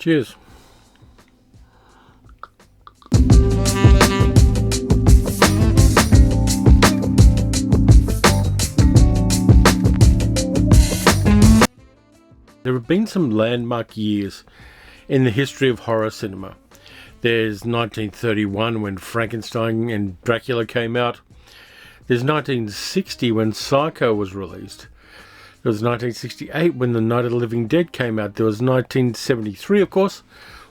Cheers. There have been some landmark years in the history of horror cinema. There's 1931 when Frankenstein and Dracula came out. There's 1960 when Psycho was released. There was 1968 when The Night of the Living Dead came out. There was 1973, of course,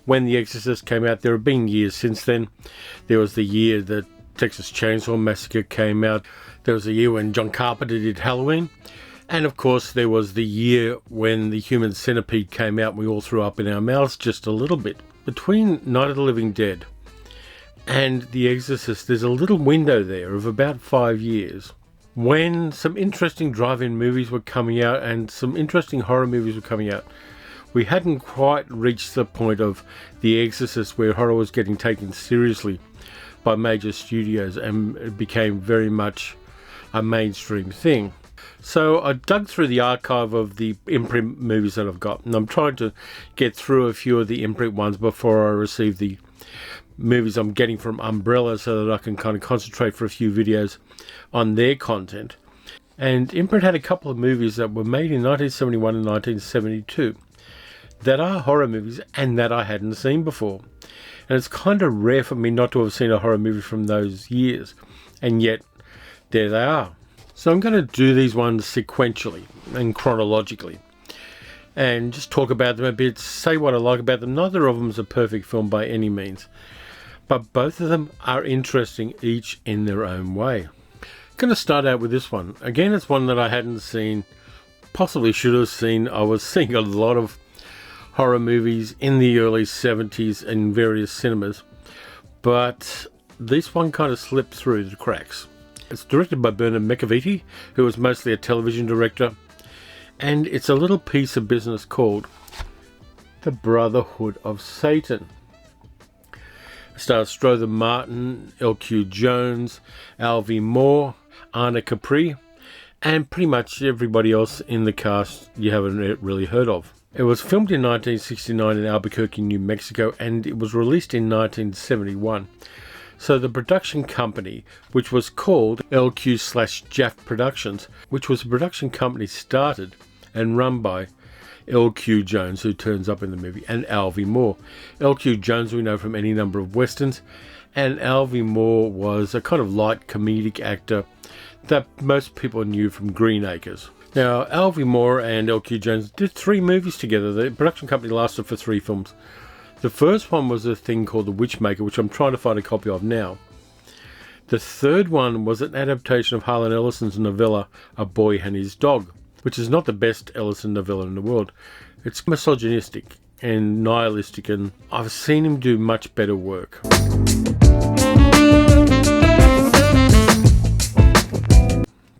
when The Exorcist came out. There have been years since then. There was the year that Texas Chainsaw Massacre came out. There was a year when John Carpenter did Halloween. And of course, there was the year when The Human Centipede came out and we all threw up in our mouths just a little bit. Between Night of the Living Dead and The Exorcist, there's a little window there of about 5 years when some interesting drive-in movies were coming out and some interesting horror movies were coming out. We hadn't quite reached the point of The Exorcist where horror was getting taken seriously by major studios and it became very much a mainstream thing. So I dug through the archive of the imprint movies that I've got, and I'm trying to get through a few of the imprint ones before I receive the movies I'm getting from Umbrella so that I can kind of concentrate for a few videos on their content. And imprint had a couple of movies that were made in 1971 and 1972 that are horror movies and that I hadn't seen before. And it's kind of rare for me not to have seen a horror movie from those years, and yet there they are. So I'm going to do these ones sequentially and chronologically and just talk about them a bit, say what I like about them. Neither of them is a perfect film by any means, but both of them are interesting each in their own way. I'm going to start out with this one. Again, it's one that I hadn't seen, possibly should have seen. I was seeing a lot of horror movies in the early 70s in various cinemas, but this one kind of slipped through the cracks. It's directed by Bernard McAveety, who was mostly a television director, and it's a little piece of business called The Brotherhood of Satan. It stars Strother Martin, L.Q. Jones, Alvy Moore, Anna Capri, and pretty much everybody else in the cast you haven't really heard of. It was filmed in 1969 in Albuquerque, New Mexico, and it was released in 1971. So the production company, which was called LQ/Jaff Productions, which was a production company started and run by L.Q. Jones, who turns up in the movie, and Alvy Moore. L.Q. Jones we know from any number of westerns, and Alvy Moore was a kind of light comedic actor that most people knew from Green Acres. Now, Alvy Moore and L.Q. Jones did 3 movies together. The production company lasted for 3 films. The first one was a thing called The Witchmaker, which I'm trying to find a copy of now. The third one was an adaptation of Harlan Ellison's novella A Boy and His Dog, which is not the best Ellison novella in the world. It's misogynistic and nihilistic, and I've seen him do much better work.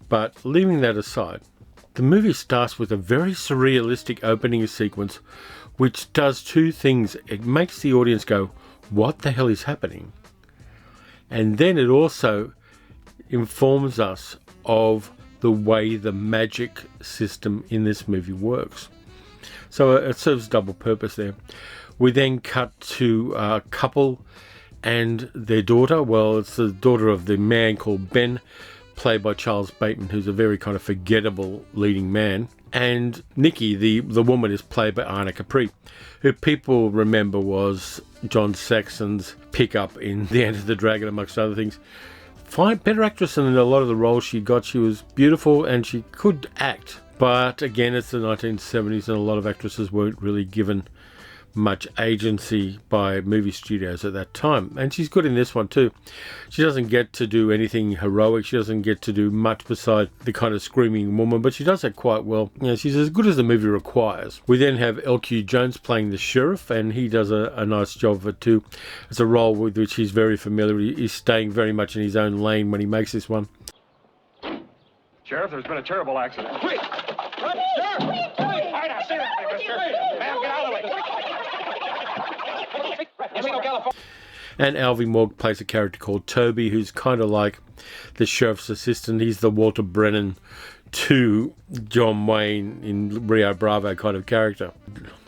But leaving that aside, the movie starts with a very surrealistic opening sequence which does 2 things. It makes the audience go, what the hell is happening? And then it also informs us of the way the magic system in this movie works. So it serves double purpose there. We then cut to a couple and their daughter. Well, it's the daughter of the man called Ben, played by Charles Bateman, who's a very kind of forgettable leading man. And Nikki, the woman, is played by Anna Capri, who people remember was John Saxon's pickup in The Enter the Dragon, amongst other things. Fine, better actress than a lot of the roles she got. She was beautiful and she could act. But again, it's the 1970s and a lot of actresses weren't really given much agency by movie studios at that time. And she's good in this one too. She doesn't get to do anything heroic. She doesn't get to do much beside the kind of screaming woman, but she does that quite well. You know, she's as good as the movie requires. We then have L.Q. Jones playing the sheriff, and he does a nice job of it too. It's a role with which he's very familiar. He's staying very much in his own lane when he makes this one. Sheriff, there's been a terrible accident. Quick! Sheriff! All right, now, seriously, mister. Ma'am, get out of the way. And Alvy Moore plays a character called Toby, who's kind of like the sheriff's assistant. He's the Walter Brennan to John Wayne in Rio Bravo kind of character.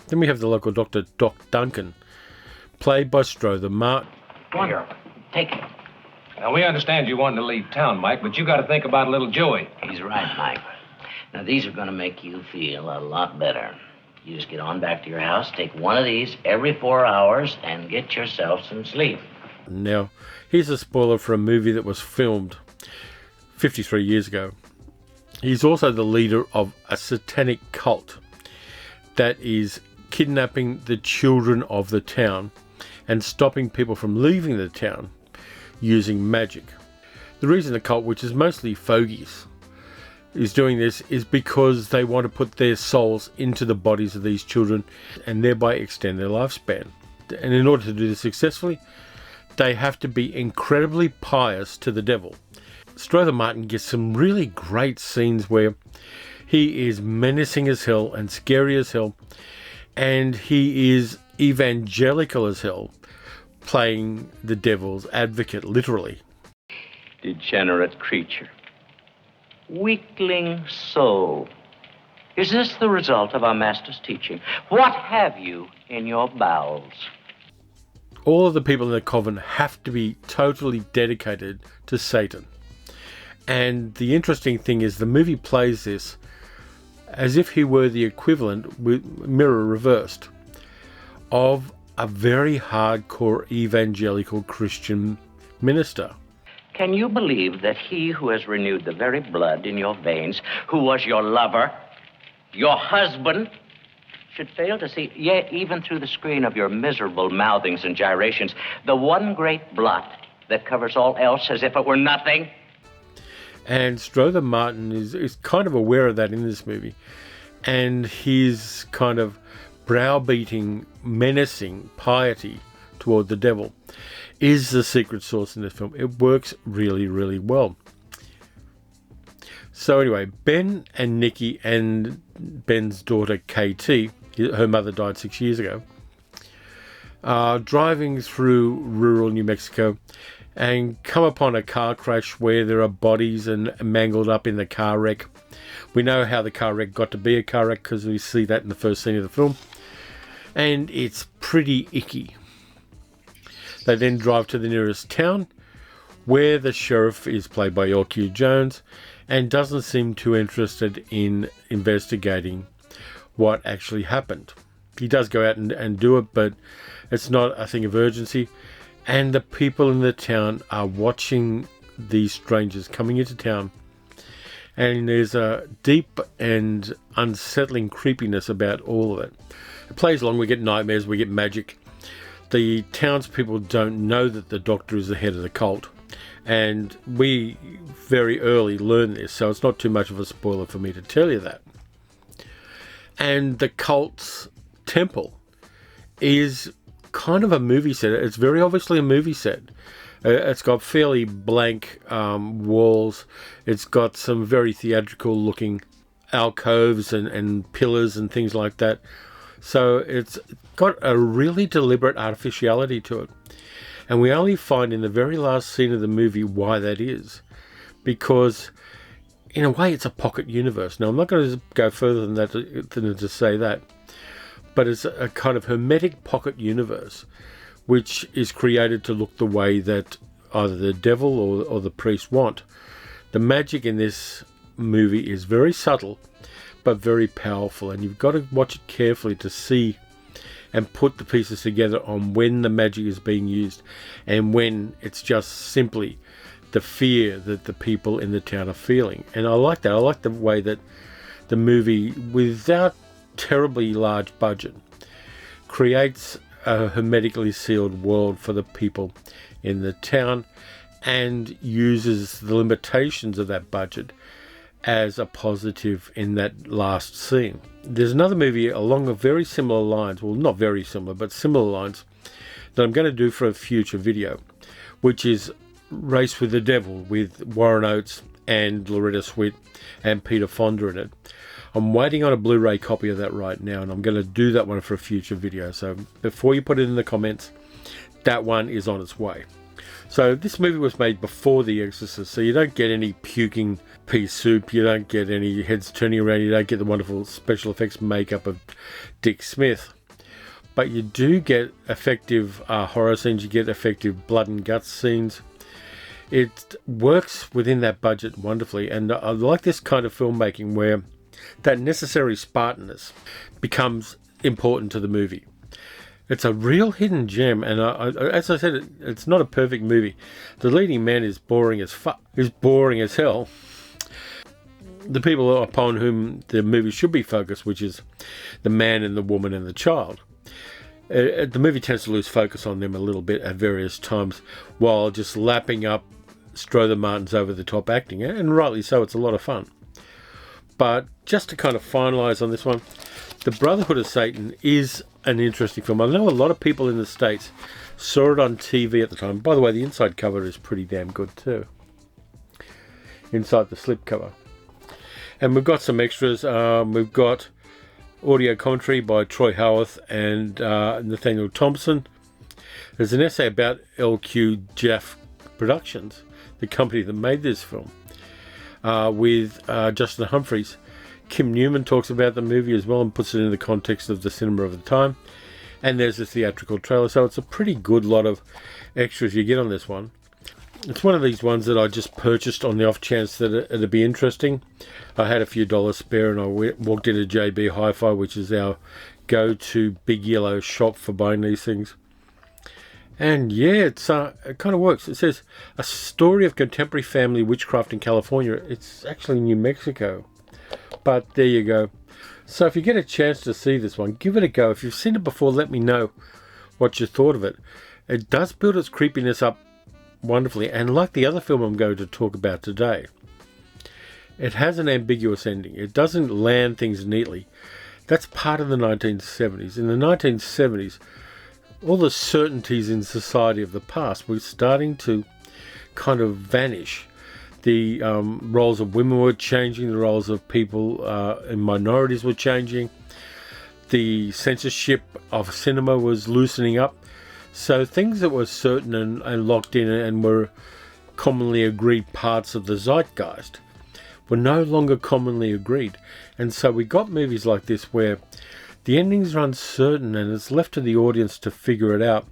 Then we have the local doctor, Doc Duncan, played by Strother Martin. Here, take it. Now, we understand you wanting to leave town, Mike, but you got to think about little Joey. He's right, Mike. Now, these are going to make you feel a lot better. You just get on back to your house, take one of these every 4 hours, and get yourself some sleep. Now, here's a spoiler for a movie that was filmed 53 years ago. He's also the leader of a satanic cult that is kidnapping the children of the town and stopping people from leaving the town using magic. The reason the cult, which is mostly fogies, is doing this is because they want to put their souls into the bodies of these children and thereby extend their lifespan. And in order to do this successfully, they have to be incredibly pious to the devil. Strother Martin gets some really great scenes where he is menacing as hell and scary as hell, and he is evangelical as hell, playing the devil's advocate, literally. Degenerate creature. Weakling soul. Is this the result of our master's teaching? What have you in your bowels? All of the people in the coven have to be totally dedicated to Satan. And the interesting thing is the movie plays this as if he were the equivalent, with mirror reversed, of a very hardcore evangelical Christian minister. Can you believe that he who has renewed the very blood in your veins, who was your lover, your husband, should fail to see, yet even through the screen of your miserable mouthings and gyrations, the one great blot that covers all else as if it were nothing? And Strother Martin is kind of aware of that in this movie. And his kind of browbeating, menacing piety toward the devil is the secret sauce in this film. It works really, really well. So anyway, Ben and Nikki and Ben's daughter KT, her mother died 6 years ago, are driving through rural New Mexico and come upon a car crash where there are bodies and mangled up in the car wreck. We know how the car wreck got to be a car wreck because we see that in the first scene of the film. And it's pretty icky. They then drive to the nearest town where the sheriff is played by L.Q. Jones and doesn't seem too interested in investigating what actually happened. He does go out and do it, but it's not a thing of urgency. And the people in the town are watching these strangers coming into town. And there's a deep and unsettling creepiness about all of it. It plays along, we get nightmares, we get magic. The townspeople don't know that the doctor is the head of the cult. And we very early learn this, so it's not too much of a spoiler for me to tell you that. And the cult's temple is kind of a movie set. It's very obviously a movie set. It's got fairly blank walls. It's got some very theatrical looking alcoves and pillars and things like that. So it's got a really deliberate artificiality to it. And we only find in the very last scene of the movie why that is. Because in a way it's a pocket universe. Now I'm not going to go further than that than to say that. But it's a kind of hermetic pocket universe which is created to look the way that either the devil or the priest want. The magic in this movie is very subtle but very powerful, and you've got to watch it carefully to see and put the pieces together on when the magic is being used and when it's just simply the fear that the people in the town are feeling. And I like that. I like the way that the movie, without terribly large budget, creates a hermetically sealed world for the people in the town and uses the limitations of that budget as a positive in that last scene. There's another movie along a very similar lines, well, not very similar, but similar lines, that I'm going to do for a future video, which is Race with the Devil with Warren Oates and Loretta Swit and Peter Fonda in it. I'm waiting on a Blu-ray copy of that right now, and I'm going to do that one for a future video. So before you put it in the comments, that one is on its way. So this movie was made before The Exorcist, so you don't get any puking pea soup, you don't get any heads turning around, you don't get the wonderful special effects makeup of Dick Smith. but you do get effective horror scenes, you get effective blood and guts scenes. It works within that budget wonderfully, and I like this kind of filmmaking where that necessary Spartanness becomes important to the movie. It's a real hidden gem, and as I said, it's not a perfect movie. The leading man is boring as hell. The people upon whom the movie should be focused, which is the man and the woman and the child, the movie tends to lose focus on them a little bit at various times, while just lapping up Strother Martin's over-the-top acting, and rightly so. It's a lot of fun. But just to kind of finalise on this one, The Brotherhood of Satan is an interesting film. I know a lot of people in the States saw it on TV at the time. By the way, the inside cover is pretty damn good too. Inside the slipcover. And we've got some extras. We've got audio commentary by Troy Howarth and Nathaniel Thompson. There's an essay about LQ Jeff Productions, the company that made this film, with Justin Humphreys. Kim Newman talks about the movie as well and puts it in the context of the cinema of the time. And there's a theatrical trailer, so it's a pretty good lot of extras you get on this one. It's one of these ones that I just purchased on the off chance that it'd be interesting. I had a few dollars spare and I walked into JB Hi-Fi, which is our go-to big yellow shop for buying these things. And yeah, it kind of works. It says, a story of contemporary family witchcraft in California. It's actually New Mexico. But there you go. So if you get a chance to see this one, give it a go. If you've seen it before, let me know what you thought of it. It does build its creepiness up wonderfully, and like the other film I'm going to talk about today, it has an ambiguous ending. It doesn't land things neatly. That's part of the 1970s. In the 1970s, all the certainties in society of the past were starting to kind of vanish. The roles of women were changing, the roles of people in minorities were changing, the censorship of cinema was loosening up. So things that were certain and locked in and were commonly agreed parts of the zeitgeist were no longer commonly agreed. And so we got movies like this where the endings are uncertain and it's left to the audience to figure it out.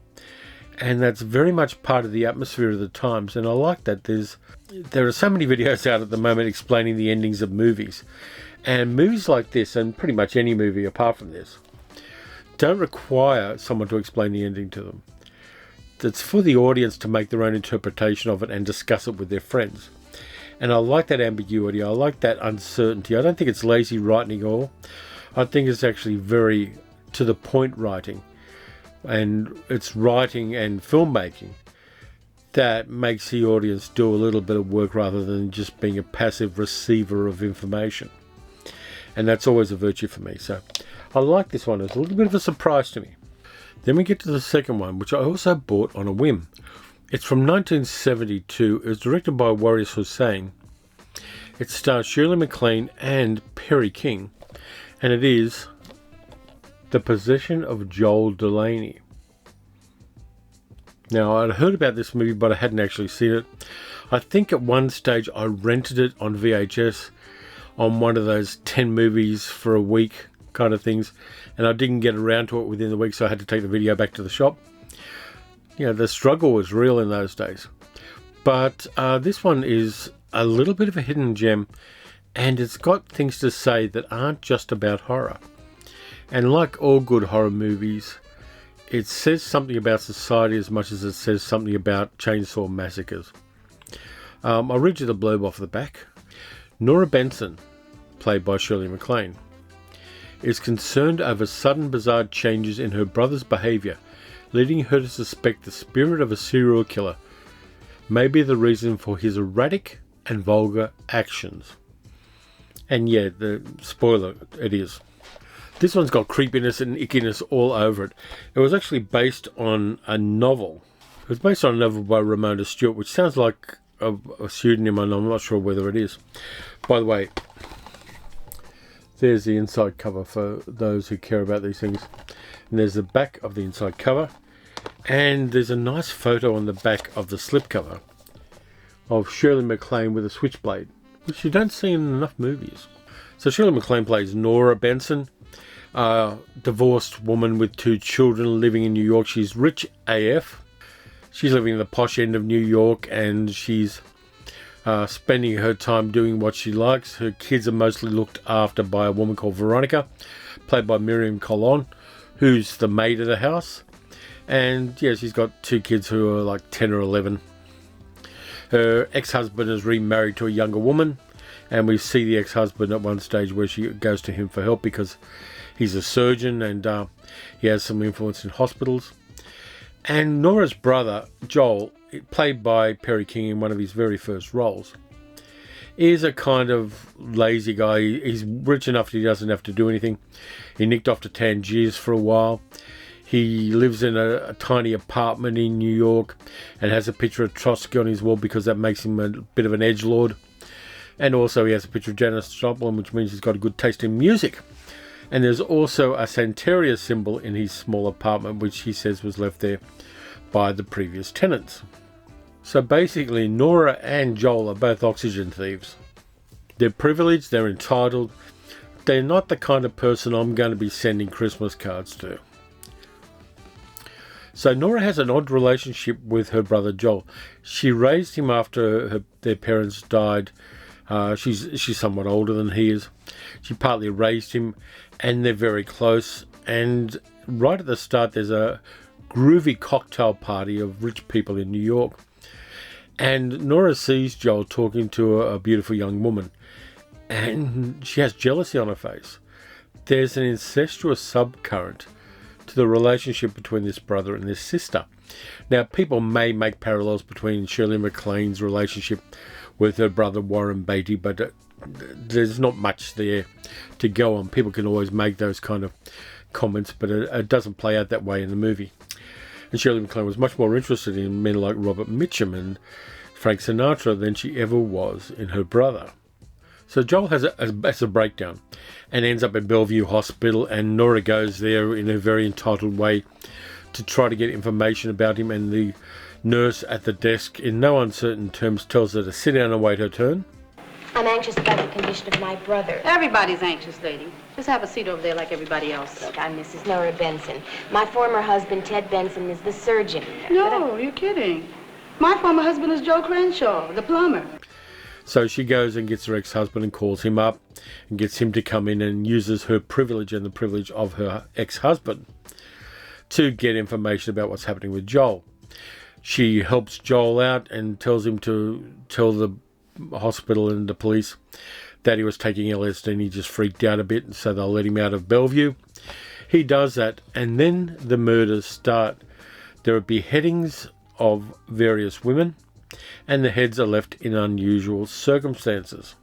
And that's very much part of the atmosphere of the times. And I like that there are so many videos out at the moment explaining the endings of movies. And movies like this, and pretty much any movie apart from this, don't require someone to explain the ending to them. It's for the audience to make their own interpretation of it and discuss it with their friends. And I like that ambiguity. I like that uncertainty. I don't think it's lazy writing at all. I think it's actually very to the point writing. And it's writing and filmmaking that makes the audience do a little bit of work rather than just being a passive receiver of information. And that's always a virtue for me. So I like this one. It's a little bit of a surprise to me. Then we get to the second one, which I also bought on a whim. It's from 1972. It was directed by Waris Hussein. It stars Shirley Maclaine and Perry King. And it is The Possession of Joel Delaney. Now, I'd heard about this movie, but I hadn't actually seen it. I think at one stage I rented it on VHS on one of those 10 movies for a week kind of things, and I didn't get around to it within the week, so I had to take the video back to the shop. You know, the struggle was real in those days. But this one is a little bit of a hidden gem, and it's got things to say that aren't just about horror. And like all good horror movies, it says something about society as much as it says something about chainsaw massacres. I'll read you the blurb off the back. Nora Benson, played by Shirley Maclaine, is concerned over sudden bizarre changes in her brother's behaviour, leading her to suspect the spirit of a serial killer may be the reason for his erratic and vulgar actions. And yeah, the spoiler, it is. This one's got creepiness and ickiness all over it. It was actually based on a novel. It was based on a novel by Ramona Stewart, which sounds like a pseudonym, and I'm not sure whether it is. By the way, there's the inside cover for those who care about these things. And there's the back of the inside cover. And there's a nice photo on the back of the slipcover of Shirley Maclaine with a switchblade, which you don't see in enough movies. So Shirley Maclaine plays Nora Benson. a divorced woman with 2 children living in New York. She's rich AF. She's living in the posh end of New York, and she's spending her time doing what she likes. Her kids are mostly looked after by a woman called Veronica, played by Miriam Colon, who's the maid of the house. And yeah, she's got 2 kids who are like 10 or 11. Her ex-husband is remarried to a younger woman, and we see the ex-husband at one stage where she goes to him for help because he's a surgeon and he has some influence in hospitals. And Nora's brother, Joel, played by Perry King in one of his very first roles, is a kind of lazy guy. He's rich enough that he doesn't have to do anything. He nicked off to Tangiers for a while. He lives in a tiny apartment in New York and has a picture of Trotsky on his wall because that makes him a bit of an edgelord. And also he has a picture of Janis Joplin, which means he's got a good taste in music. And there's also a Santeria symbol in his small apartment, which he says was left there by the previous tenants. So basically, Nora and Joel are both oxygen thieves. They're privileged, they're entitled. They're not the kind of person I'm going to be sending Christmas cards to. So Nora has an odd relationship with her brother Joel. She raised him after their parents died. She's somewhat older than he is. She partly raised him, and they're very close. And right at the start, there's a groovy cocktail party of rich people in New York. And Nora sees Joel talking to a beautiful young woman, and she has jealousy on her face. There's an incestuous subcurrent to the relationship between this brother and this sister. Now, people may make parallels between Shirley Maclaine's relationship with her brother Warren Beatty, but there's not much there to go on. People can always make those kind of comments, but it doesn't play out that way in the movie. And Shirley MacLaine was much more interested in men like Robert Mitchum and Frank Sinatra than she ever was in her brother. So Joel has a breakdown and ends up in Bellevue Hospital, and Nora goes there in a very entitled way to try to get information about him, and the nurse at the desk, in no uncertain terms, tells her to sit down and wait her turn. I'm anxious about the condition of my brother. Everybody's anxious, lady. Just have a seat over there like everybody else. Look, I'm Mrs. Nora Benson. My former husband, Ted Benson, is the surgeon. No, you're kidding. My former husband is Joe Crenshaw, the plumber. So she goes and gets her ex-husband and calls him up and gets him to come in and uses her privilege and the privilege of her ex-husband to get information about what's happening with Joel. She helps Joel out and tells him to tell the hospital and the police that he was taking LSD, and he just freaked out a bit, so they'll let him out of Bellevue. He does that, and then the murders start. There are beheadings of various women, and the heads are left in unusual circumstances.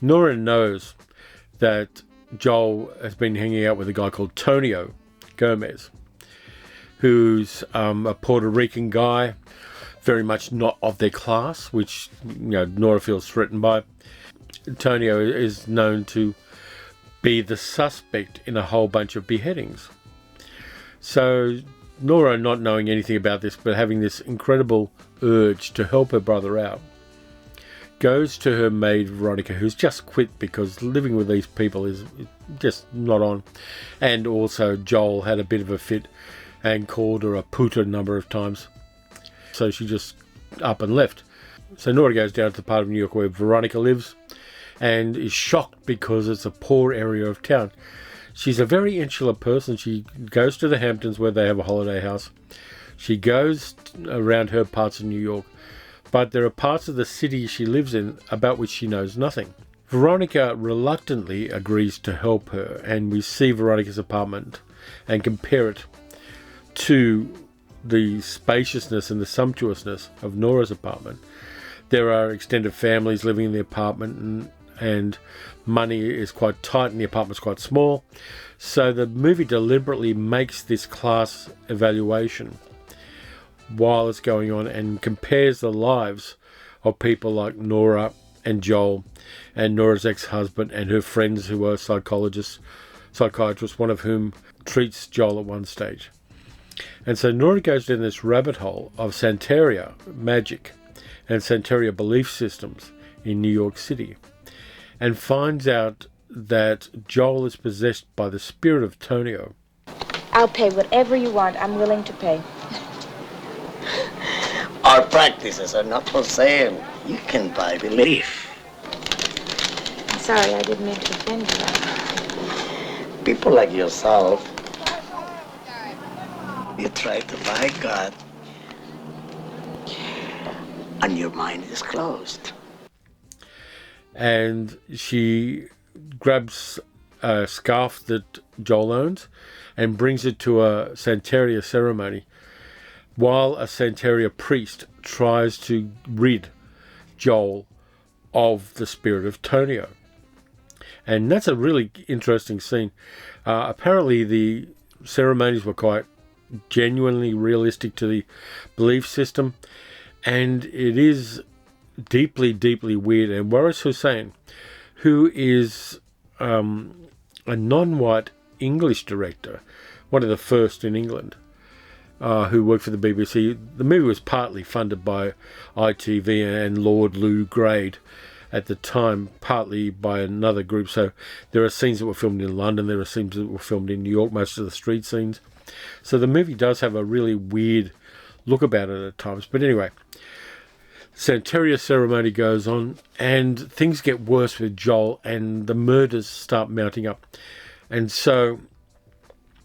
Nora knows that Joel has been hanging out with a guy called Tonio Gomez, who's a Puerto Rican guy, very much not of their class, which Nora feels threatened by. Tonio is known to be the suspect in a whole bunch of beheadings. So Nora, not knowing anything about this, but having this incredible urge to help her brother out, goes to her maid Veronica, who's just quit because living with these people is just not on. And also Joel had a bit of a fit and called her a puta a number of times. So she just up and left. So Nora goes down to the part of New York where Veronica lives and is shocked because it's a poor area of town. She's a very insular person. She goes to the Hamptons where they have a holiday house. She goes around her parts of New York, but there are parts of the city she lives in about which she knows nothing. Veronica reluctantly agrees to help her, and we see Veronica's apartment and compare it to the spaciousness and the sumptuousness of Nora's apartment. There are extended families living in the apartment, and money is quite tight and the apartment's quite small. So the movie deliberately makes this class evaluation while it's going on and compares the lives of people like Nora and Joel and Nora's ex-husband and her friends who are psychiatrists, one of whom treats Joel at one stage. And so Nora goes down this rabbit hole of Santeria magic and Santeria belief systems in New York City, and finds out that Joel is possessed by the spirit of Tonio. I'll pay whatever you want. I'm willing to pay. Our practices are not for sale. You can buy belief. I'm sorry, I didn't mean to offend you. People like yourself, you try to buy God, and your mind is closed. And she grabs a scarf that Joel owns and brings it to a Santeria ceremony, while a Santeria priest tries to rid Joel of the spirit of Tonio. And that's a really interesting scene. Apparently the ceremonies were quite genuinely realistic to the belief system, and it is deeply, deeply weird. And Waris Hussein, who is a non-white English director, one of the first in England, who worked for the BBC. The movie was partly funded by ITV and Lord Lou Grade at the time, partly by another group. So there are scenes that were filmed in London, there are scenes that were filmed in New York, most of the street scenes. So the movie does have a really weird look about it at times. But anyway, Santeria ceremony goes on, and things get worse with Joel, and the murders start mounting up. And so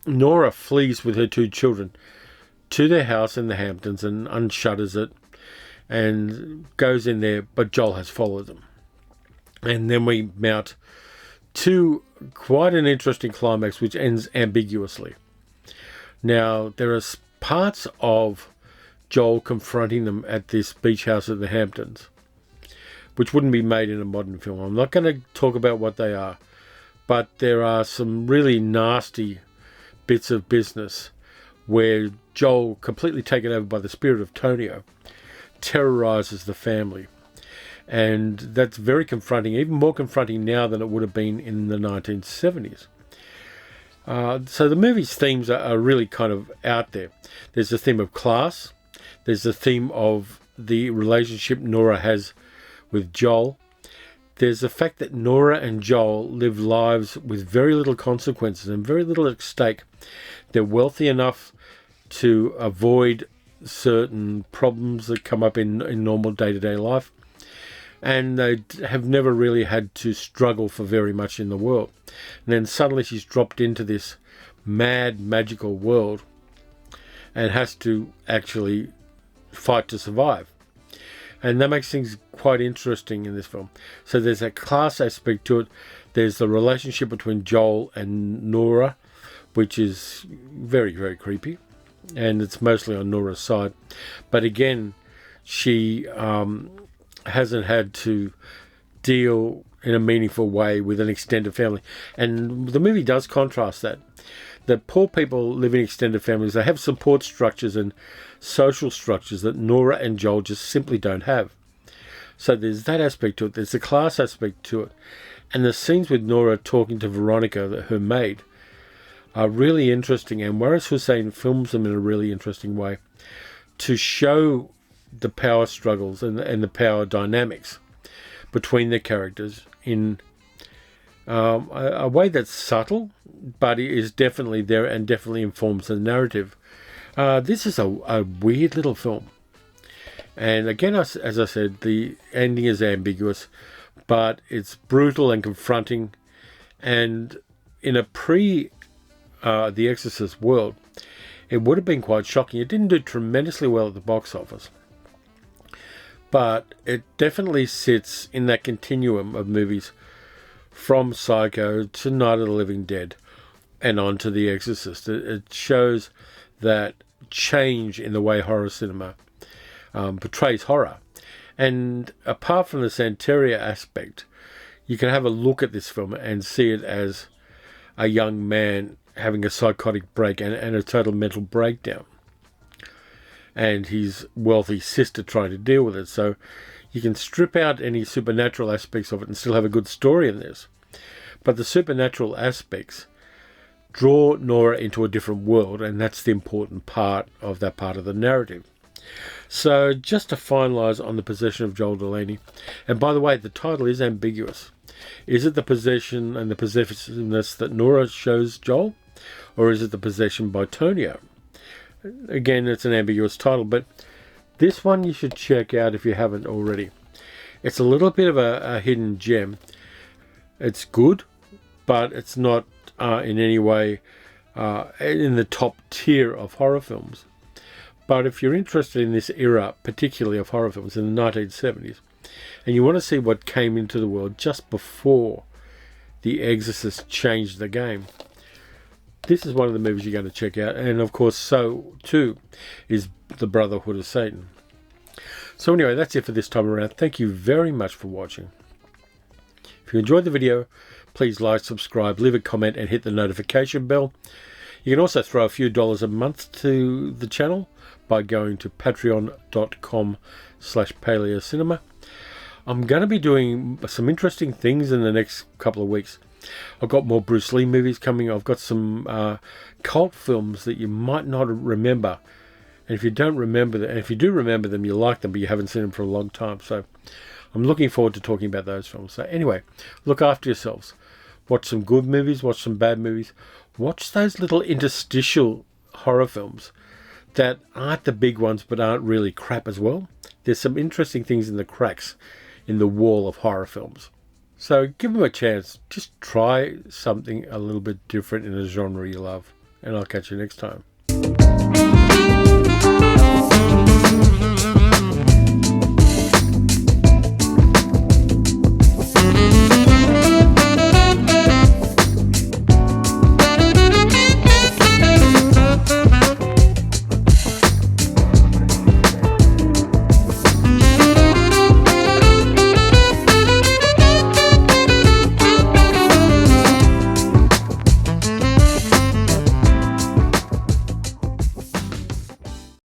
Nora flees with her 2 children to their house in the Hamptons and unshutters it and goes in there, but Joel has followed them. And then we mount to quite an interesting climax, which ends ambiguously. Now, there are parts of Joel confronting them at this beach house at the Hamptons, which wouldn't be made in a modern film. I'm not going to talk about what they are, but there are some really nasty bits of business where Joel, completely taken over by the spirit of Tonio, terrorizes the family. And that's very confronting, even more confronting now than it would have been in the 1970s. So the movie's themes are really kind of out there. There's the theme of class. There's the theme of the relationship Nora has with Joel. There's the fact that Nora and Joel live lives with very little consequences and very little at stake. They're wealthy enough to avoid certain problems that come up in normal day-to-day life. And they have never really had to struggle for very much in the world. And then suddenly she's dropped into this mad, magical world and has to actually fight to survive. And that makes things quite interesting in this film. So there's a class aspect to it. There's the relationship between Joel and Nora, which is very, very creepy. And it's mostly on Nora's side. But again, she hasn't had to deal in a meaningful way with an extended family. And the movie does contrast that. The poor people live in extended families. They have support structures and social structures that Nora and Joel just simply don't have. So there's that aspect to it. There's the class aspect to it. And the scenes with Nora talking to Veronica, her maid, are really interesting. And Waris Hussein films them in a really interesting way to show the power struggles and the power dynamics between the characters in a way that's subtle, but it is definitely there and definitely informs the narrative. This is a weird little film. And again, as I said, the ending is ambiguous, but it's brutal and confronting. And in a The Exorcist world, it would have been quite shocking. It didn't do tremendously well at the box office, but it definitely sits in that continuum of movies from Psycho to Night of the Living Dead and on to The Exorcist. It shows that change in the way horror cinema portrays horror. And apart from the Santeria aspect, you can have a look at this film and see it as a young man having a psychotic break and a total mental breakdown, and his wealthy sister trying to deal with it. So you can strip out any supernatural aspects of it and still have a good story in this. But the supernatural aspects draw Nora into a different world, and that's the important part of that part of the narrative. So just to finalise on the possession of Joel Delaney, and by the way, the title is ambiguous. Is it the possession and the possessiveness that Nora shows Joel? Or is it the possession by Tonio? Again, it's an ambiguous title, but this one you should check out if you haven't already. It's a little bit of a hidden gem. It's good, but it's not in any way in the top tier of horror films. But if you're interested in this era, particularly of horror films in the 1970s, and you want to see what came into the world just before The Exorcist changed the game, this is one of the movies you're going to check out. And of course, so too is The Brotherhood of Satan. So anyway, that's it for this time around. Thank you very much for watching. If you enjoyed the video, please like, subscribe, leave a comment and hit the notification bell. You can also throw a few dollars a month to the channel by going to patreon.com/paleocinema. I'm going to be doing some interesting things in the next couple of weeks. I've got more Bruce Lee movies coming. I've got some cult films that you might not remember. And if you don't remember them, and if you do remember them, you like them, but you haven't seen them for a long time. So I'm looking forward to talking about those films. So anyway, look after yourselves. Watch some good movies, watch some bad movies. Watch those little interstitial horror films that aren't the big ones, but aren't really crap as well. There's some interesting things in the cracks in the wall of horror films. So give them a chance. Just try something a little bit different in a genre you love. And I'll catch you next time.